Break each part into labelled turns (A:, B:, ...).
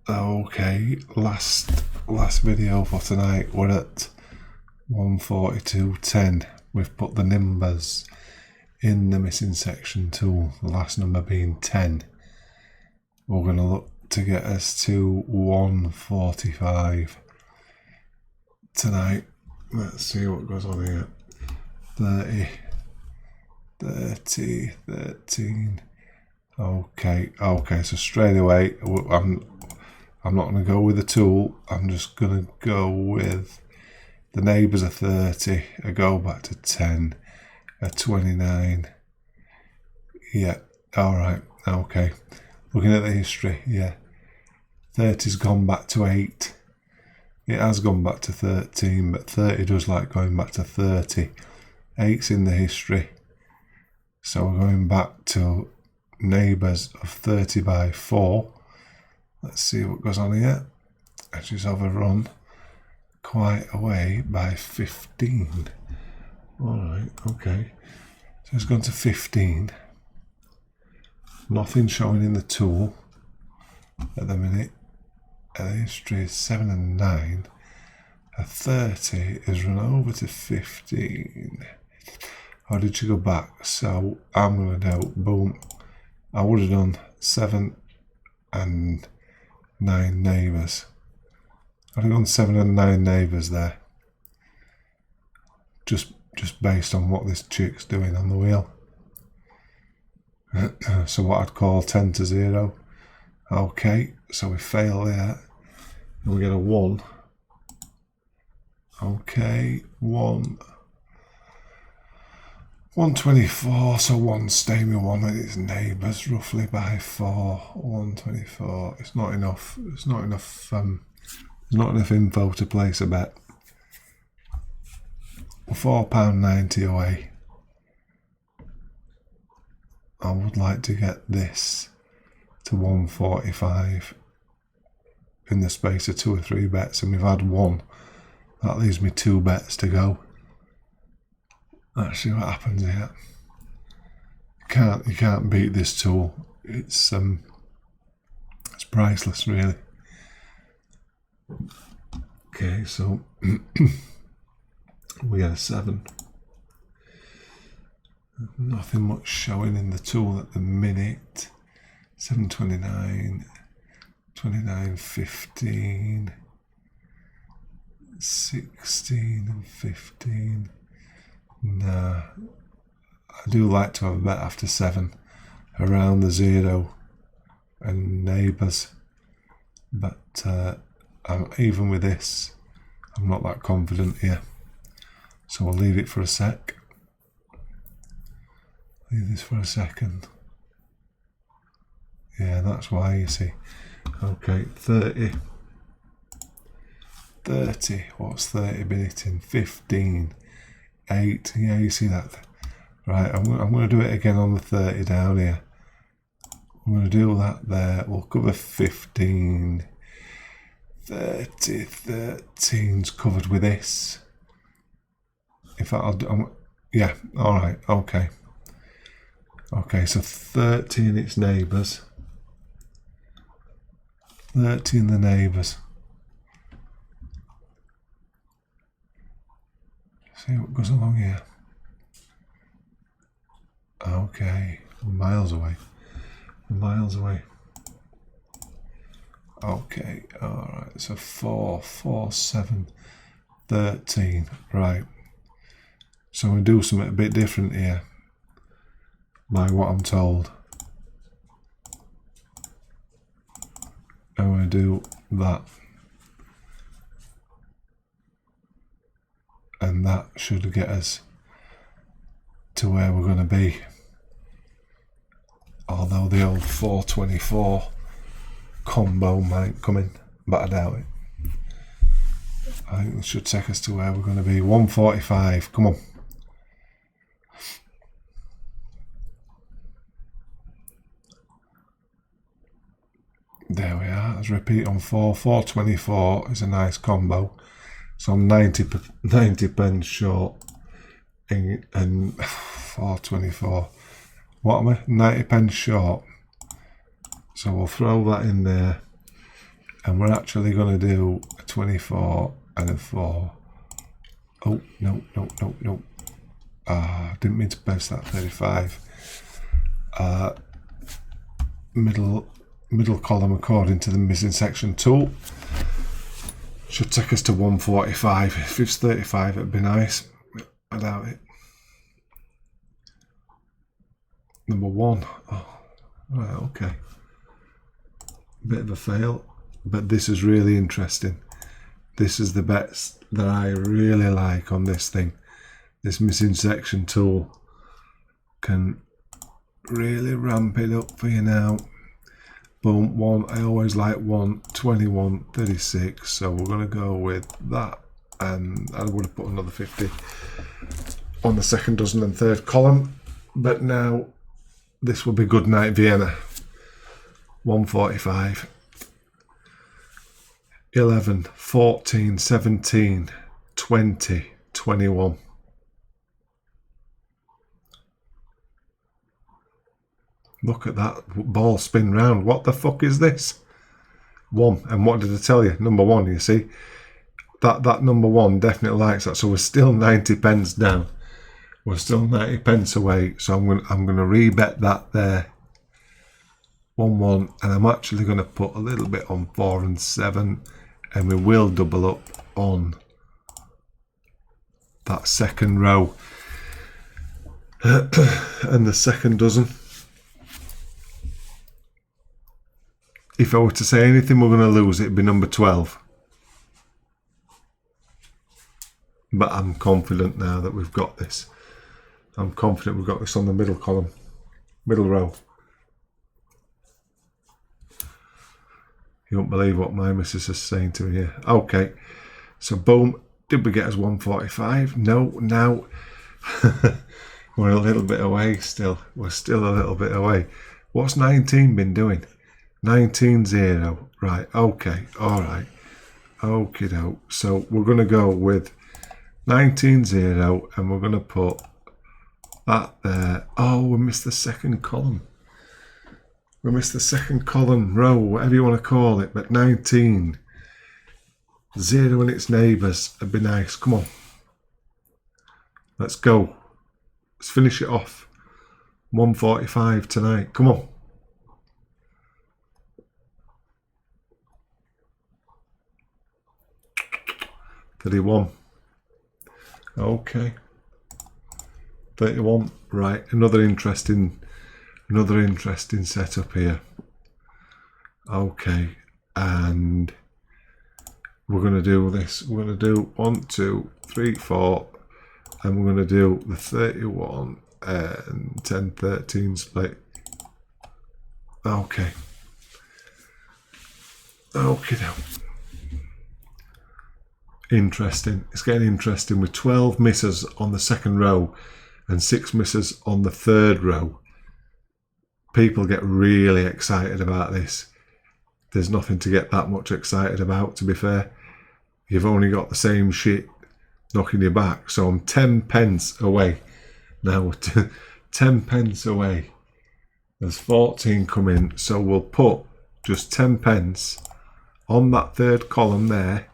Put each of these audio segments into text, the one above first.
A: Okay, last video for tonight. We're at 142.10. We've put the numbers in the missing section tool, the last number being 10. We're going to look to get us to 145 tonight. Let's see what goes on here. 30, 13. Okay, so straight away, I'm not going to go with the tool. I'm just going to go with the neighbours are 30. I go back to 10, a 29. Yeah, alright, okay. Looking at the history, yeah. 30's gone back to 8. It has gone back to 13, but 30 does like going back to 30. 8's in the history. So we're going back to neighbours of 30 by 4. Let's see what goes on here. She's overrun quite a way by 15. Alright, okay. So it's gone to 15. Nothing showing in the tool at the minute. The history is 7 and 9. A 30 is run over to 15. How did she go back? So I'm going to do, boom. I would have done 7 and 9 neighbours. I'd have gone 7 and 9 neighbours there. Just based on what this chick's doing on the wheel. So what I'd call 10 to 0. Okay, so we fail there. And we get a 1. Okay, 124, so 1 staying with 1 of its neighbours roughly by 4. 124. It's not enough. It's not enough. There's not enough info to place a bet. £4.90 away. I would like to get this to 145 in the space of 2 or 3 bets, and we've had 1. That leaves me 2 bets to go. Let's see what happens here. You can't beat this tool. It's priceless, really. Okay, so we get a 7. Nothing much showing in the tool at the minute. 729, 29, 15, 16 and 15. Nah, I do like to have a bet after 7 around the 0 and neighbours, but even with this, I'm not that confident here. So we'll leave it for a sec. Leave this for a second. Yeah, that's why, you see. Okay, 30. 30. What's 30 been hitting? 15. 8. Yeah, you see that. Right, I'm going to do it again on the 30 down here. I'm going to do that there. We'll cover 15. 30. 13's covered with this. In fact, I'll do... yeah, alright, okay. Okay, so 13 its neighbours. 13 the neighbours. See what goes along here. Okay, miles away. Miles away. Okay, alright, so 4, 7, 13. Right. So we do something a bit different here. By what I'm told. I'm going to do that. And that should get us to where we're going to be. Although the old 424 combo might come in, but I doubt it. I think it should take us to where we're going to be. 145, come on. There we are. Let's repeat on 4. 424 is a nice combo. So I'm 90 pence short and 424. What am I? 90 pence short. So we'll throw that in there. And we're actually going to do a 24 and a 4. Oh, no. Didn't mean to press that 35. Middle column according to the missing section tool. Should take us to 145. If it's 35, it'd be nice. I doubt it. Number 1. Oh, right, okay. Bit of a fail, but this is really interesting. This is the bets that I really like on this thing. This missing section tool can really ramp it up for you now. Boom, 1, I always like 1, 21, 36, so we're going to go with that, and I would have put another 50 on the second dozen and third column, but now this will be good night Vienna. 145, 11, 14, 17, 20, 21. Look at that ball spin round. What the fuck is this? 1. And what did I tell you? Number 1, you see? That number 1 definitely likes that. So we're still 90 pence down. We're still 90 pence away. So I'm going to rebet that there. 1-1. And I'm actually going to put a little bit on 4 and 7. And we will double up on that second row. And the second dozen. If I were to say anything we're going to lose, it'd be number 12. But I'm confident now that we've got this. I'm confident we've got this on the middle column, middle row. You won't believe what my missus is saying to me here. Okay, so boom. Did we get us 145? No, now we're a little bit away still. We're still a little bit away. What's 19 been doing? 19-0. Right, okay, alright. Okie doke. So we're going to go with 19-0 and we're going to put that there. Oh, we missed the second column. We missed the second column, row, whatever you want to call it, but 19. 0 and its neighbours would be nice. Come on. Let's go. Let's finish it off. 145 tonight. Come on. $31. Okay. 31. Right. Another interesting setup here. Okay. And we're going to do this. We're going to do 1, 2, 3, 4. And we're going to do the 31 and 10, 13 split. Okay. Okay now. Interesting. It's getting interesting with 12 misses on the second row and 6 misses on the third row. People get really excited about this. There's nothing to get that much excited about, to be fair. You've only got the same shit knocking you back. So I'm 10 pence away. Now 10 pence away. There's 14 coming. So we'll put just 10 pence on that third column there,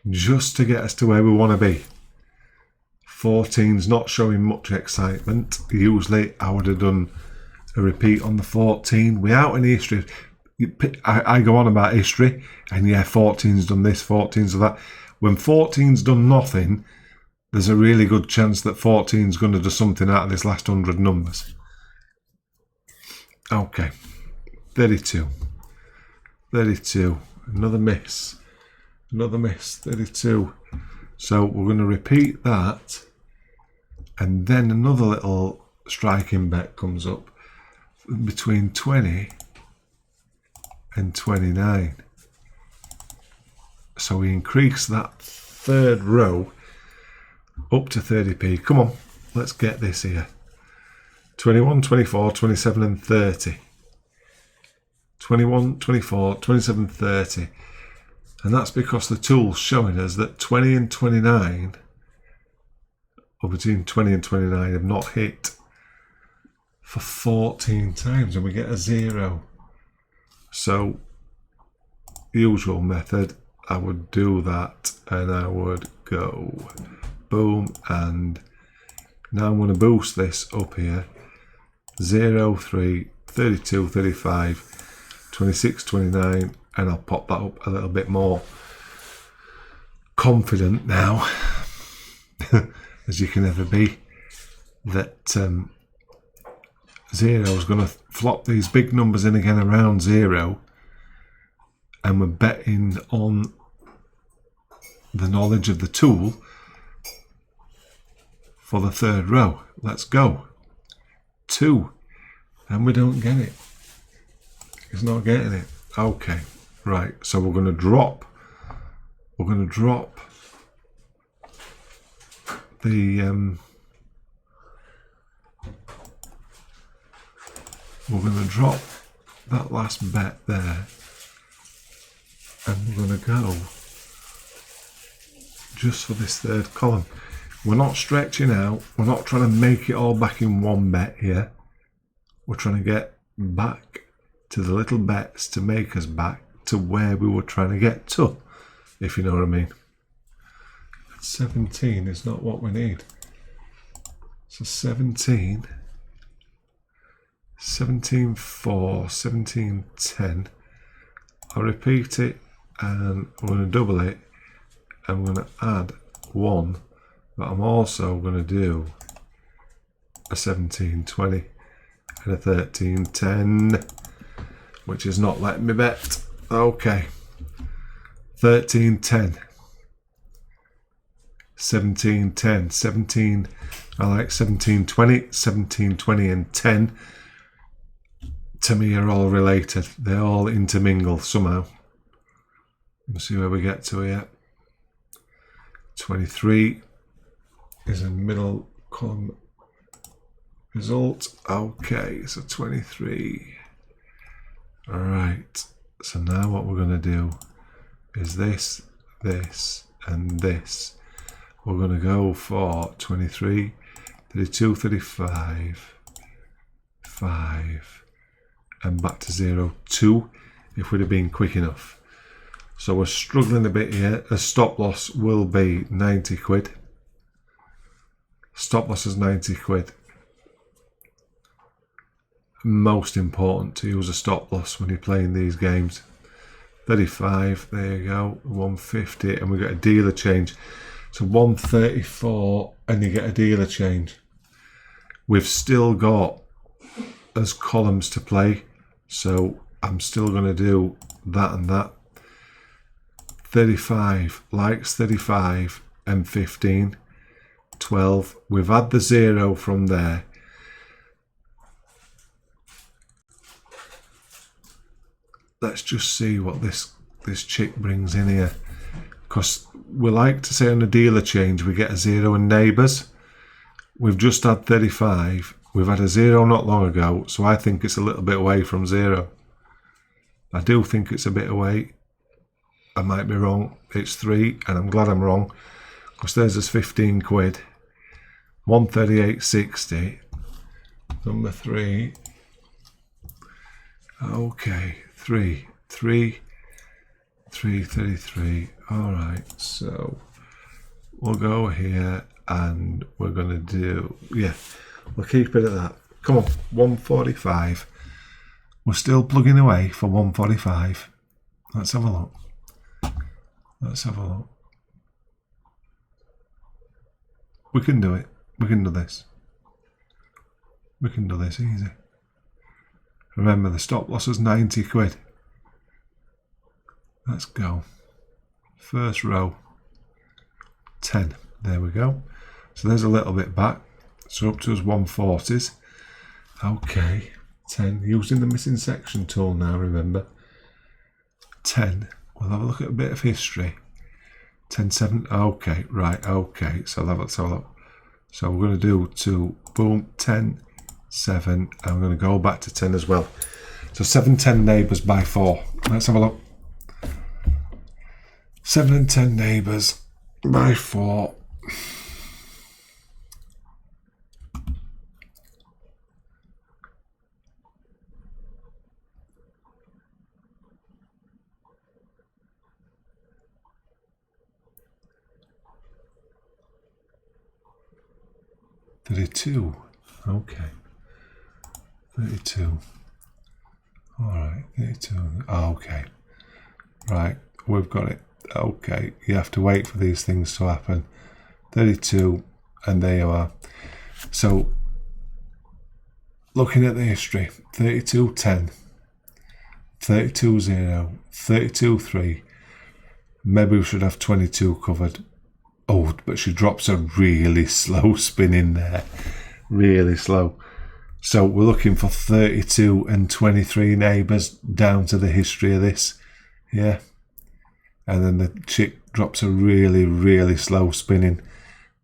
A: just to get us to where we want to be. 14's not showing much excitement. Usually I would have done a repeat on the 14 without any history. I go on about history, and yeah, 14's done this, 14's done that. When 14's done nothing, there's a really good chance that 14's going to do something out of this last 100 numbers. Okay, 32. 32. Another miss. Another miss. 32. So we're going to repeat that, and then another little striking bet comes up between 20 and 29. So we increase that third row up to 30p. Come on, let's get this here. 21, 24, 27 and 30. 21, 24, 27, 30. And that's because the tool's showing us that 20 and 29, or between 20 and 29, have not hit for 14 times, and we get a 0. So usual method, I would do that and I would go boom, and now I'm going to boost this up here 0, 3, 32, 35, 26, 29, and I'll pop that up a little bit more confident now as you can ever be that 0 is going to flop these big numbers in again around 0, and we're betting on the knowledge of the tool for the third row. Let's go. 2, and we don't get it. It's not getting it. Okay, right, so we're going to drop the we're going to drop that last bet there, and we're going to go just for this third column. We're not stretching out, we're not trying to make it all back in one bet here. We're trying to get back to the little bets to make us back to where we were trying to get to, if you know what I mean. 17 is not what we need. So 17, 17, 4, 17, 10. I'll repeat it and I'm going to double it. I'm going to add 1, but I'm also going to do a 17, 20 and a 13, 10, which is not letting me bet. Okay, 13, 10. 17, 10, 17, I like 17, 20, 17, 20 and 10 to me are all related. They all intermingle somehow. Let's see where we get to here. 23 is a middle column result. Okay, so 23. All right, so now what we're going to do is this, this and this. We're going to go for 23, 32, 35, 5, and back to 0, 2, if we'd have been quick enough. So we're struggling a bit here. A stop loss will be 90 quid. Stop loss is 90 quid. Most important to use a stop loss when you're playing these games. 35, there you go, 150, and we get a dealer change. So 134 and you get a dealer change. We've still got as columns to play, so I'm still going to do that and that. 35 likes 35 and 15, 12. We've had the 0 from there. Let's just see what this chick brings in here, because we like to say on the dealer change we get a 0 and neighbours. We've just had 35. We've had a 0 not long ago, so I think it's a little bit away from 0. I do think it's a bit away. I might be wrong. It's 3, and I'm glad I'm wrong, because there's us 15 quid. 138.60. Number 3. Okay, 3, 33. All right, so we'll go here and we're going to do, yeah, we'll keep it at that. Come on, 145. We're still plugging away for 145. Let's have a look. Let's have a look. We can do it. We can do this. We can do this easy. Remember, the stop loss is 90 quid. Let's go. First row, 10. There we go. So there's a little bit back. So up to us 140s. Okay, 10. Using the missing section tool now, remember. 10. We'll have a look at a bit of history. 10, 7. Okay, right, okay. So let's have a look. So we're going to do 2. Boom, 10, 7. And we're going to go back to 10 as well. So 7, 10 neighbours by 4. Let's have a look. 7 and 10 neighbours by 4. 32. Okay. 32. Alright, 32. Okay. Right, we've got it. Okay, you have to wait for these things to happen. 32, and there you are. So, looking at the history, 32.10, 32.0, 32.3. Maybe we should have 22 covered. Oh, but she drops a really slow spin in there. Really slow. So we're looking for 32 and 23 neighbours down to the history of this. Yeah. And then the chick drops a really, really slow spinning.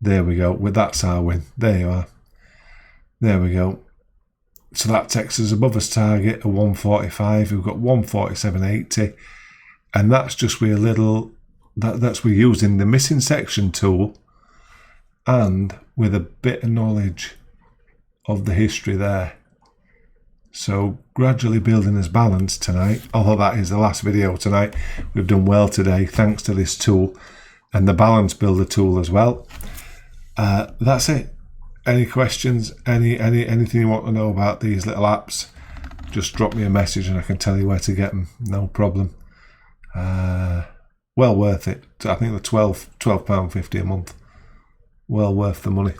A: There we go. Well, that's our win. There you are. There we go. So that takes us above us target of 145. We've got 147.80. And that's just with a little, that's we're using the missing section tool and with a bit of knowledge of the history there. So gradually building us balance tonight, although that is the last video tonight. We've done well today thanks to this tool and the balance builder tool as well. That's it. Any questions, anything you want to know about these little apps, just drop me a message and I can tell you where to get them, no problem. Well worth it. I think they're £12.50 a month. Well worth the money.